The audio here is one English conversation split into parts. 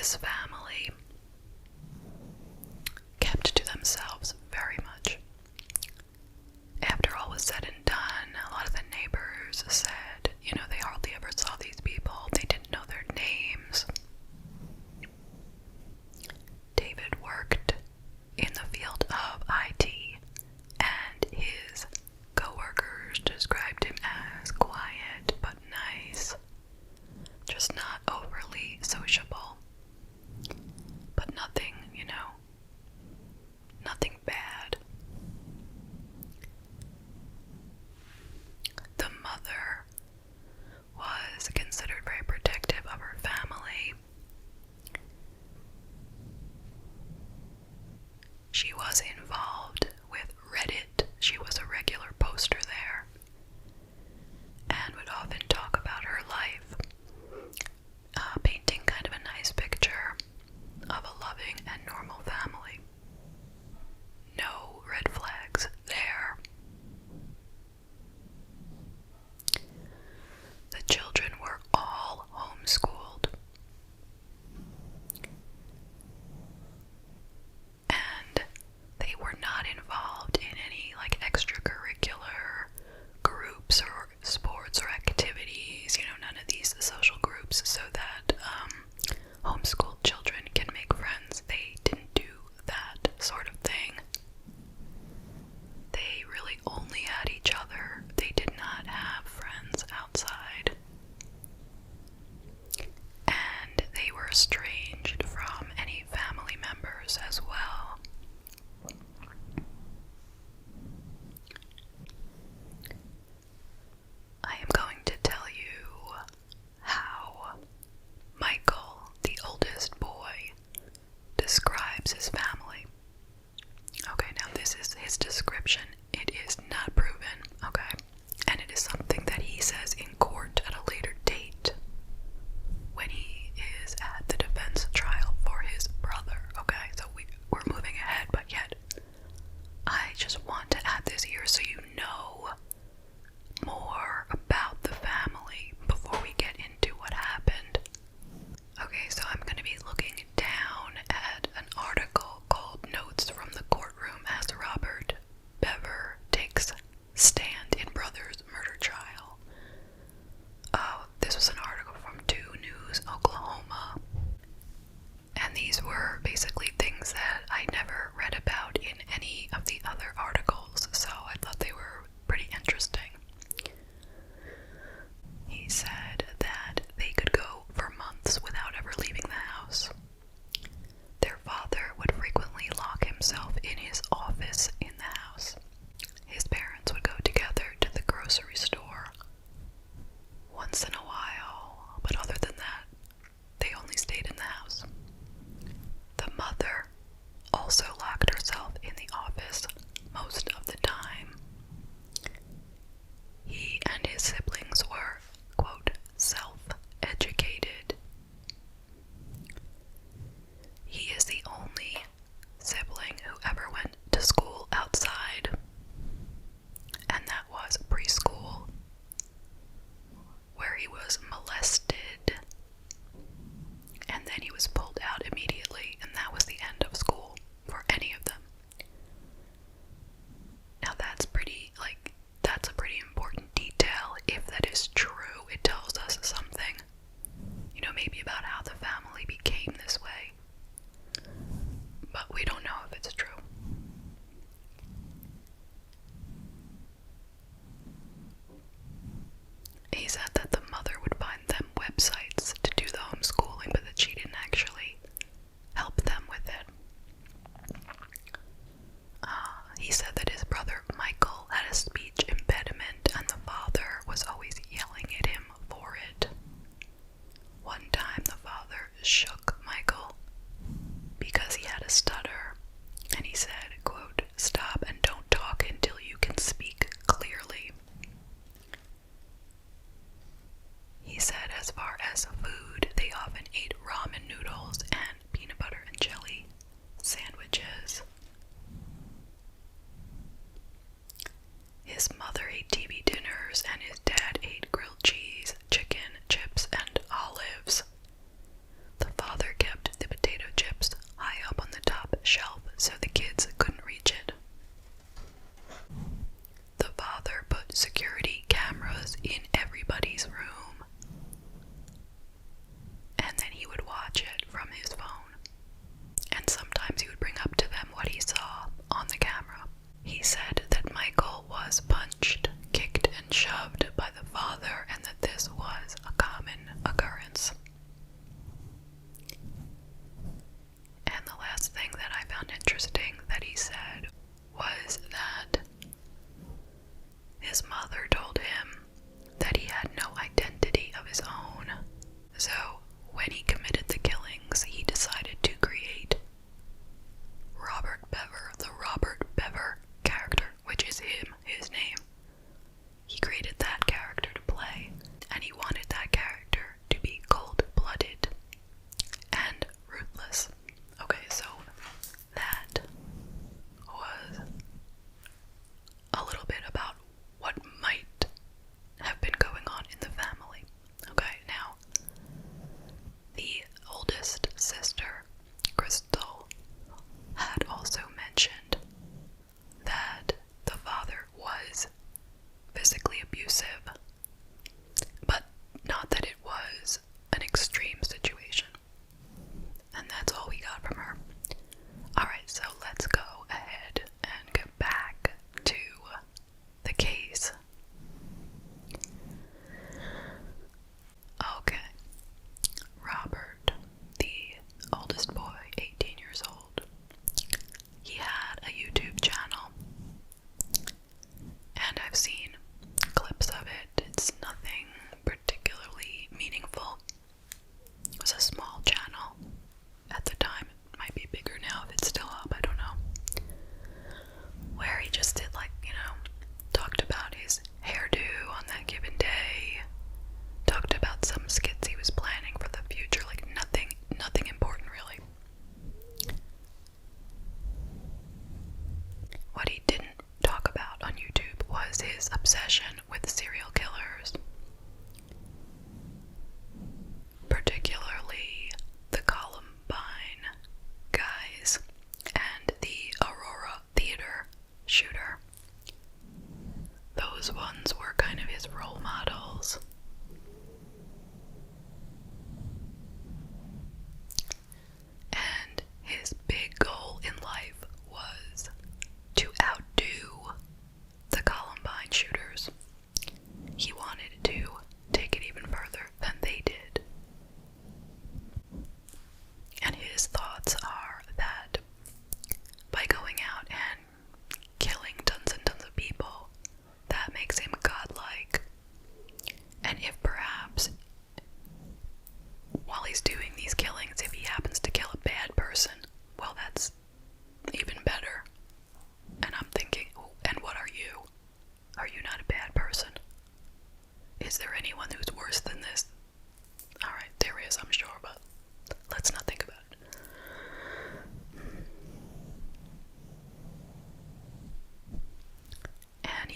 this family kept to themselves very much. After all was said and done, a lot of the neighbors said, they hardly ever saw these people. They didn't know their names. David worked in the field of IT, and his coworkers described him as quiet but nice, just not overly sociable, but nothing, nothing bad. The mother was considered very protective of her family. She was involved with Reddit. She was a regular poster there and would often talk about her life, painting kind of a nice picture of a loving and normal family. No red flags there. The children were all homeschooled, and they were not involved in any extracurricular groups or sports or activities, none of these social groups, so that homeschooled children can make friends. They didn't do that sort of thing. They really only had each other. They did not have friends outside. And they were estranged from any family members as well. I am going to tell you how Michael, the oldest boy, describes his family. Okay, now this is his description. It is not proven, okay? And it is something that he says in court at a later date when he is at the defense trial for his brother, okay? So we're moving ahead, but yet I just want to add this here so you know more about the family before we get into what happened. Okay, so I'm going to be looking down at an article called Notes from the Courtroom as Robert Bever Takes Stand in Brother's Murder Trial. Oh, this was an article from 2 News, Oklahoma. And these were basically things that I never read about in any of the other articles, so I thought they were pretty interesting. He said that they could go for months without ever leaving the house. Their father would frequently lock himself in his office in the house. His parents would go together to the grocery store once in a while, but other than that, they only stayed in the house. The mother also locked herself in the office most of the time. He and his siblings were, quote, self-educated. He is the only sibling who ever went to school outside, and that was preschool, where he was molested, and then he was pulled out immediately, and that was the end of school for any of them. Now that's a pretty important detail. If that is true, it tells us something, maybe about how the family became this way. But we don't know if it's true. He said that the mother would find them websites to do the homeschooling, but that she didn't actually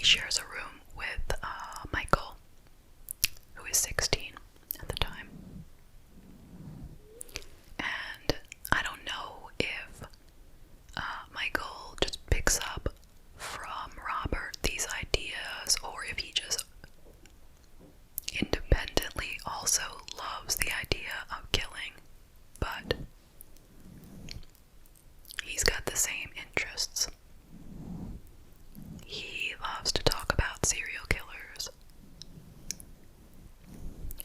shares a room with Michael, who is 16 at the time. And I don't know if Michael just picks up from Robert these ideas, or if he just independently also loves the idea of killing, but he's got the same interests. He loves to talk about serial killers,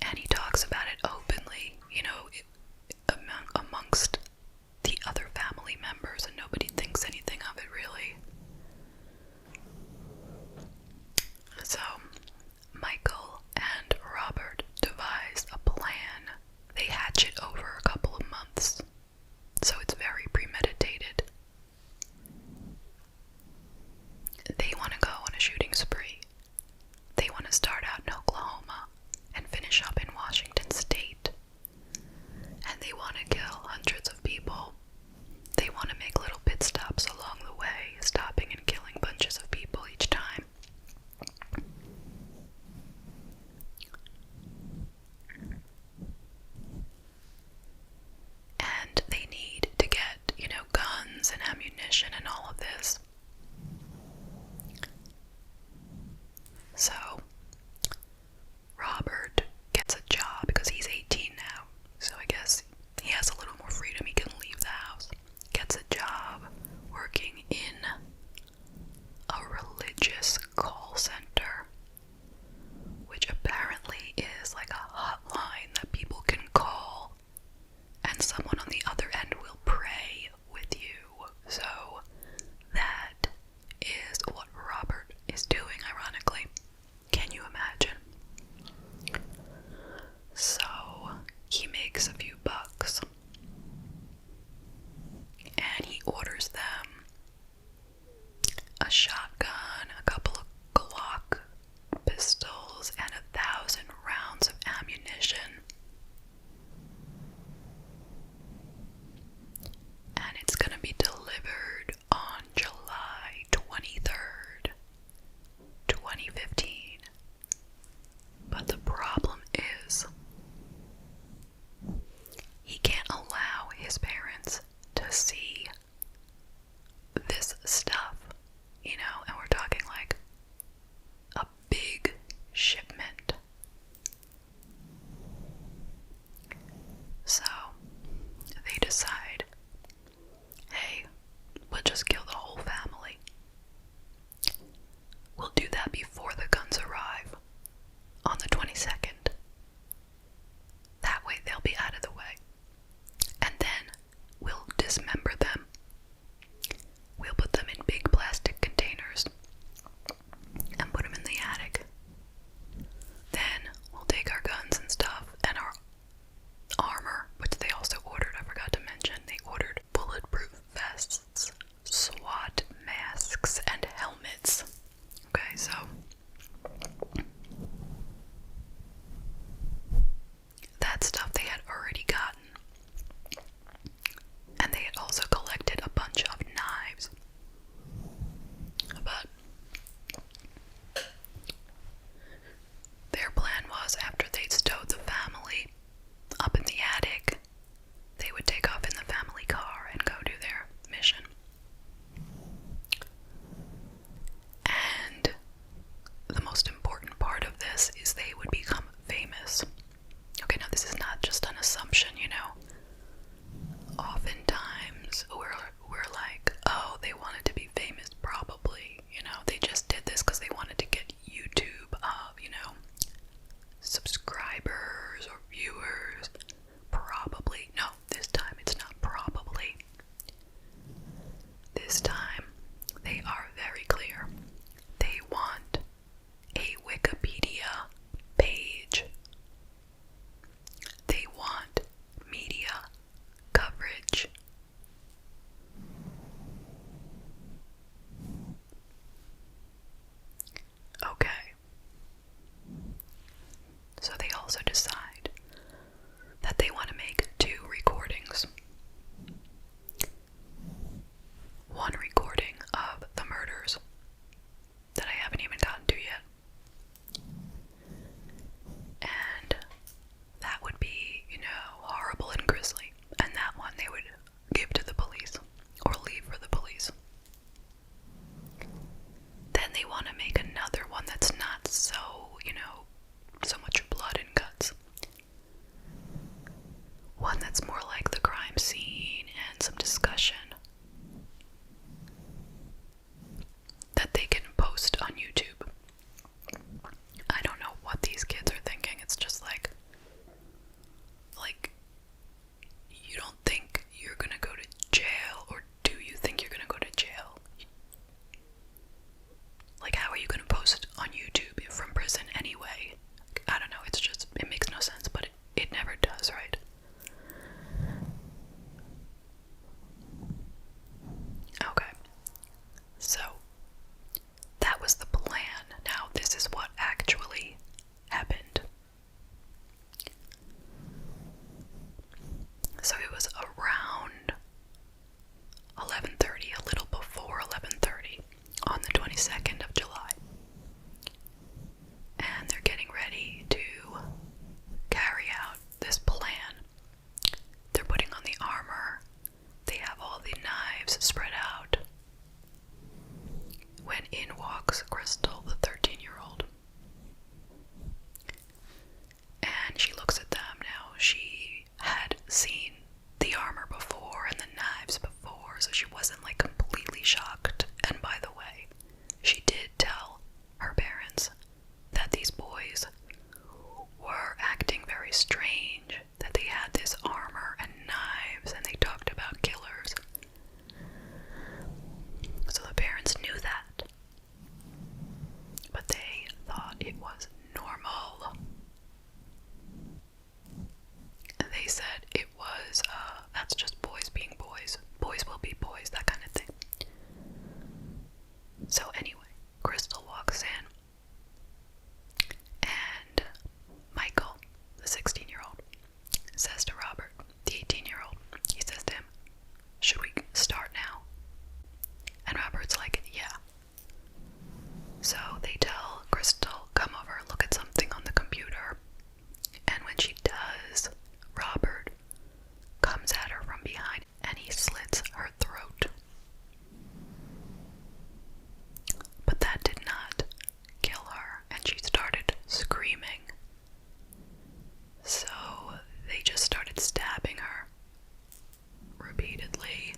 and he talks about it openly, you know, amongst the other family members, and nobody thinks anything of it really. So Michael and Robert devised a plan. They hatch it over a couple of months, so it's very premeditated. They want to go on a shooting spree. They want to start out in Oklahoma and finish up in Washington State. And they want to kill hundreds of people. They want to make little pit stops along the way, stopping and killing bunches of people each time. And they need to get, you know, guns and ammunition and all of this. So, Robert gets a job because he's 18 now, so I guess he has a little more freedom. He can leave the house. Gets a job working in a religious call center, which apparently is like a hotline that people can call, and someone on the other end will pray with you. So that is what Robert is doing, ironically. Can you imagine? So he makes a few bucks, and he orders them a shotgun, a couple of Glock pistols, and 1,000 rounds of ammunition. And it's gonna be delivered on July 23rd, 2015. But the problem is, he can't allow his parents to see this stuff, you know, and we're talking like a big shipment. So they decide, hey, we'll just kill the whole family. We'll do that before the guns arrive on the 22nd. That way they'll be out of the way. And then we'll dismember them. We'll put them in big plastic containers and put them in the attic. Then we'll take our guns and stuff and our armor, which they also ordered, I forgot to mention. They ordered bulletproof vests, SWAT masks, and helmets. Okay, so that stuff they had already gotten. And they had also collected a bunch of knives. But their plan was, after they'd stowed the family up in the attic, they would take off in the family car and go do their mission. And the most important part of this is they would become famous. Okay, now this is not just an assumption, you know. Oftentimes we're like, oh, they wanted to be famous, probably, you know, they just did this because they wanted to get YouTube, you know, subscribers or viewers. Probably. No, this time it's not probably. This time they are very clear. They want a Wikipedia page. They want media coverage. Okay. So they also decide that they want to make 2 recordings. One recording of the murders that I haven't even gotten repeatedly,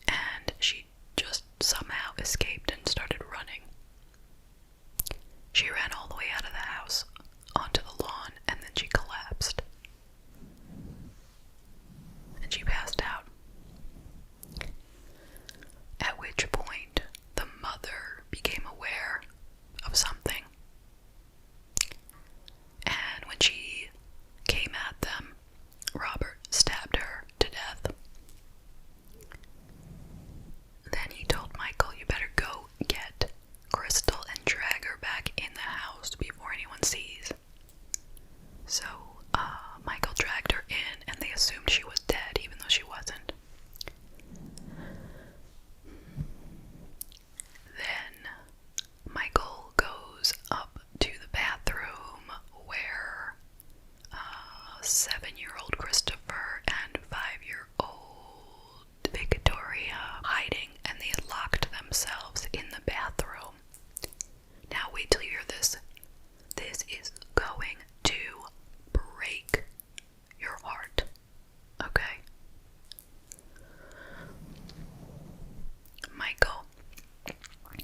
and she just somehow escaped and started running. She ran all the way out of the house onto the lawn, and then she collapsed. And she passed out. At which point, the mother became aware of something. And when she came at them, Robert stabbed her to death. Then he told Michael, "You better go get Crystal and drag her back in the house before anyone sees." So, Michael dragged her in, and they assumed she was dead, even though she wasn't. Then, Michael goes up to the bathroom where 7-year-old Christopher and 5-year-old Victoria hiding, and they had locked themselves in the bathroom. Now wait till you hear this. This is going to break your heart. Okay? Michael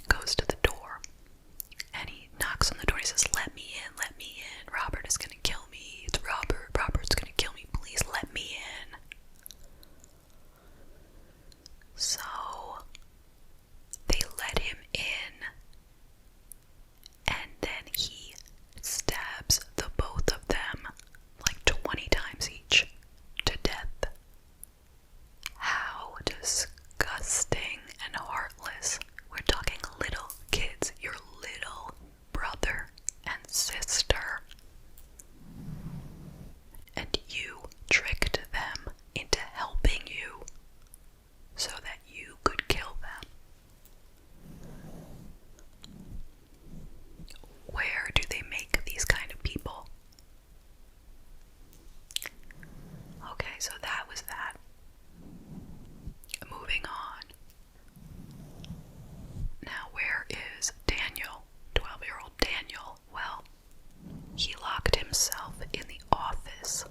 goes to the door and he knocks on the door. He says, "Let me in, let me in. Robert is gonna kill me. It's Robert. Robert's gonna kill me. Please let me in." So they let him in, and then he stabs the both of them like 20 times each to death. How disgusting and heartless. We're talking little kids, your little brother and sister. And you tricked them into helping you so that you could kill them. Where do they make these kind of people? Okay, so that was that. Moving on. Now, where is Daniel? 12-year-old Daniel. Well, he locked himself in the office.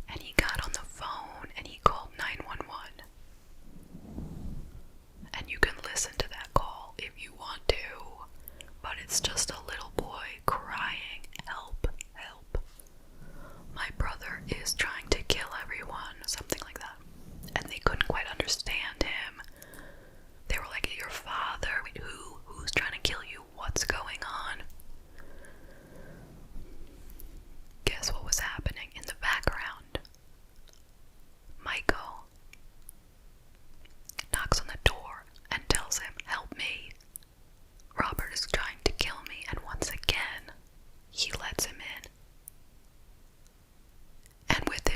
And he got on the phone and he called 911. And you can listen to that call if you want to. But it's just a little boy crying, "Help, help. My brother is trying to kill everyone," something like that. And they couldn't quite understand him. They were like, "Your father? Wait, who's trying to kill you? What's going on?" Guess what was happening in the background? Michael knocks on the door and tells him, "Help me. Robert is trying to kill me." And once again, he lets him in. And with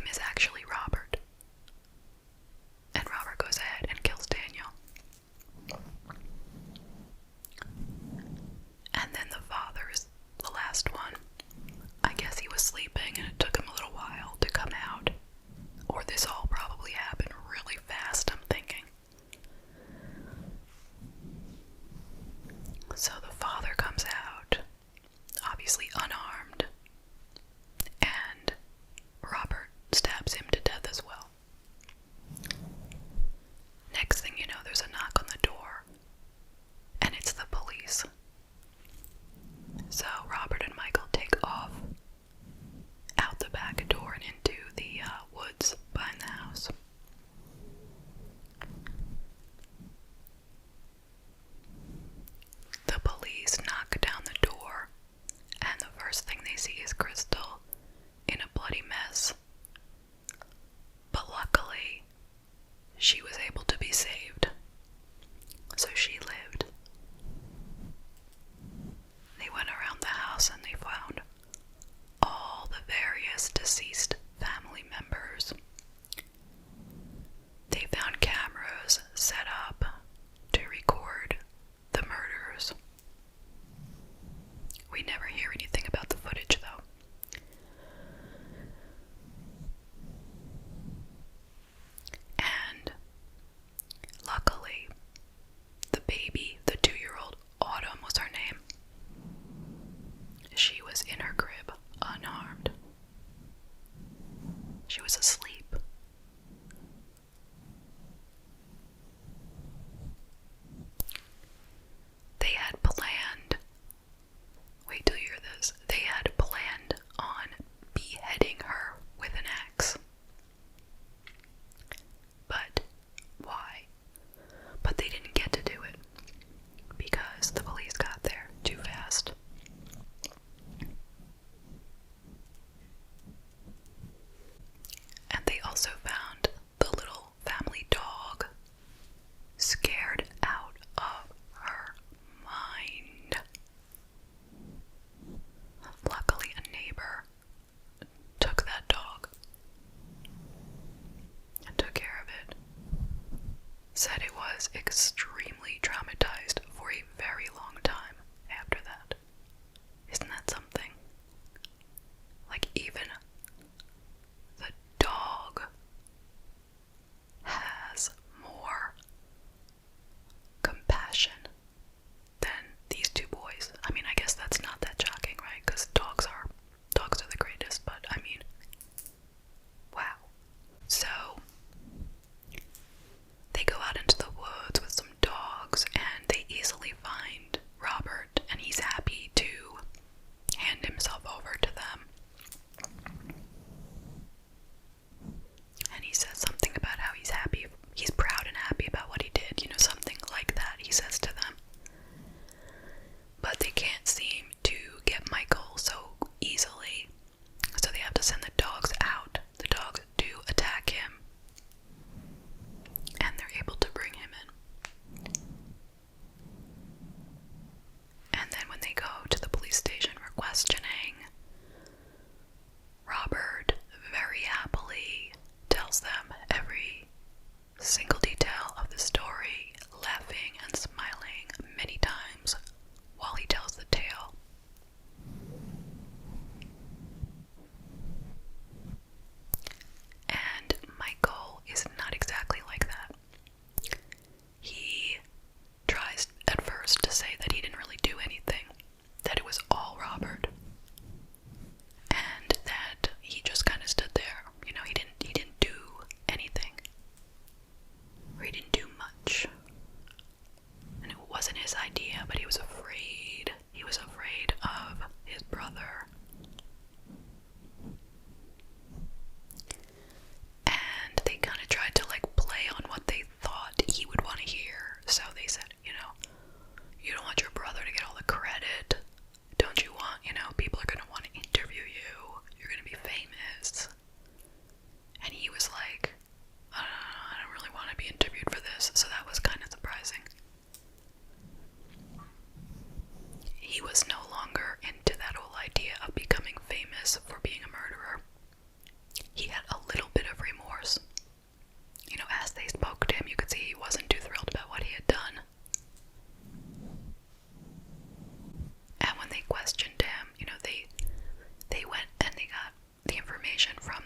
She was asleep. They had planned, wait till you hear this, they had planned on beheading her with an axe. But why? But they didn't get to do it because the police got there too fast. And they also found the little family dog scared out of her mind. Luckily, a neighbor took that dog and took care of it. Said it was extremely traumatized for a very long time after that. Isn't that something? Like, even the dog has more compassion than these two boys. I mean, I guess that's not that shocking, right? Because dogs are the greatest, but I mean, wow. So they go out into the woods with some dogs and they easily find Robert, and he's happy to hand himself over to them. And he says something about how he's proud and happy about what he did, you know, something like that he says to them. But they can't seem to get Michael so easily, so they have to send the dogs out. The dogs do attack him, and they're able to bring him in. And then when they go to the police station for questioning, Robert very happily tells them every single detail of the story, laughing and smiling many times while he tells the tale. And Michael is not exactly like that. He tries at first to say that he didn't really do anything, that it was all Robert, and that he just kind of stood there. You know, he didn't do anything, or he didn't do much, and it wasn't his idea, but he was afraid. He was afraid of his brother. And they kind of tried to like play on what they thought he would want to hear. So they said, you know, you don't want your brother to get all the credit. Don't you want, you know, people are going to want to interview you. You're going to be famous. And he was like, I don't really want to be interviewed for this. So that was kind of surprising. He was no longer into that whole idea of becoming famous for being a murderer. He had a little bit of remorse. You know, as they spoke to him, you could see he wasn't too thrilled about what he had done. And when they questioned him, you know, they went and they got the information from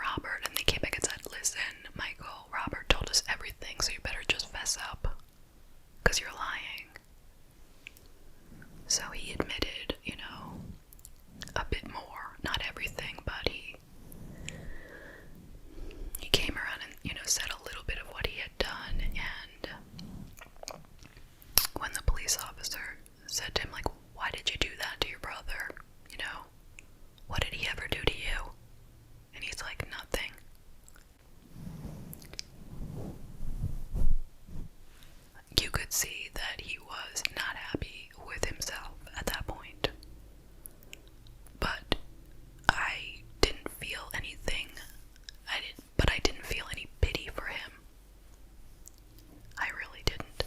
Robert, and they came back and said, listen, Michael, Robert told us everything, so you better just fess up, because you're lying. So he admitted, you know, a bit more, not everything, but he came around and, you know, said a little bit of what he had done. And when the police officer said to him, like, why did you do that to your brother? You know, what did he ever do to you? And he's like, nothing. You could see that he was not happy with himself at that point. But I didn't feel anything. But I didn't feel any pity for him. I really didn't.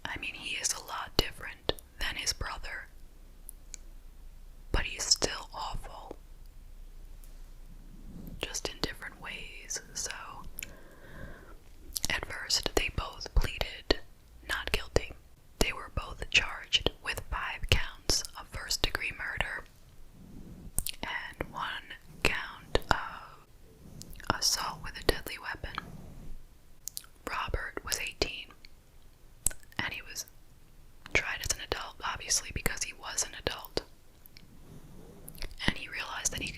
I mean, he is a lot different than his brother, but he's still awful, just in different ways. So at first they both pleaded not guilty. They were both charged with 5 counts of first-degree murder and 1 count of assault with a deadly weapon. Robert was 18, and he was tried as an adult, obviously, because he was an adult. And he realized that he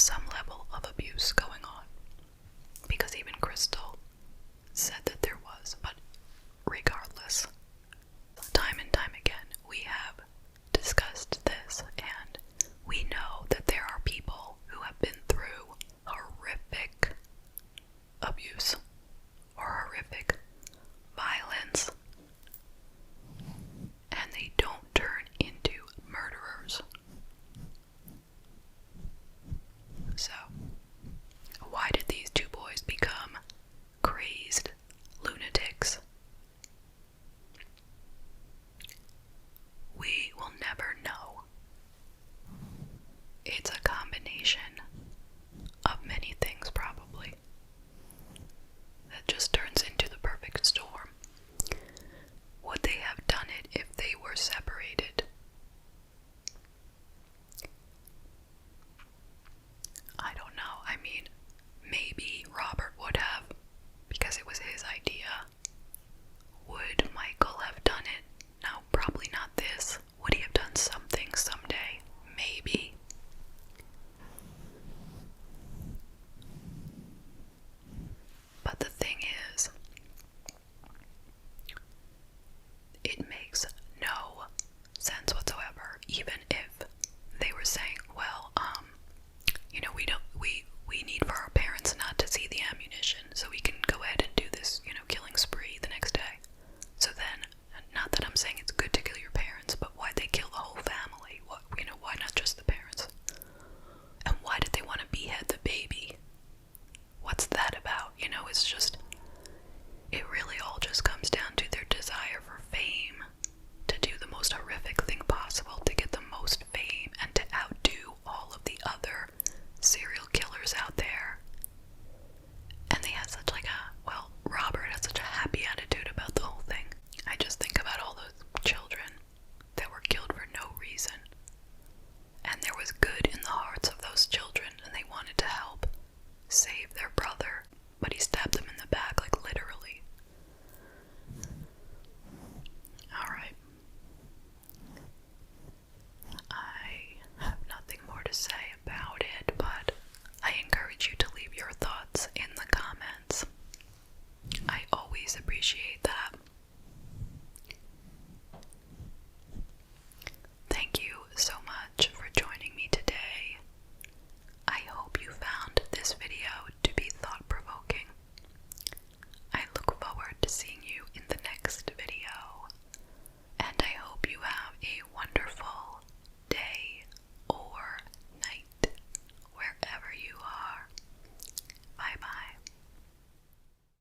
some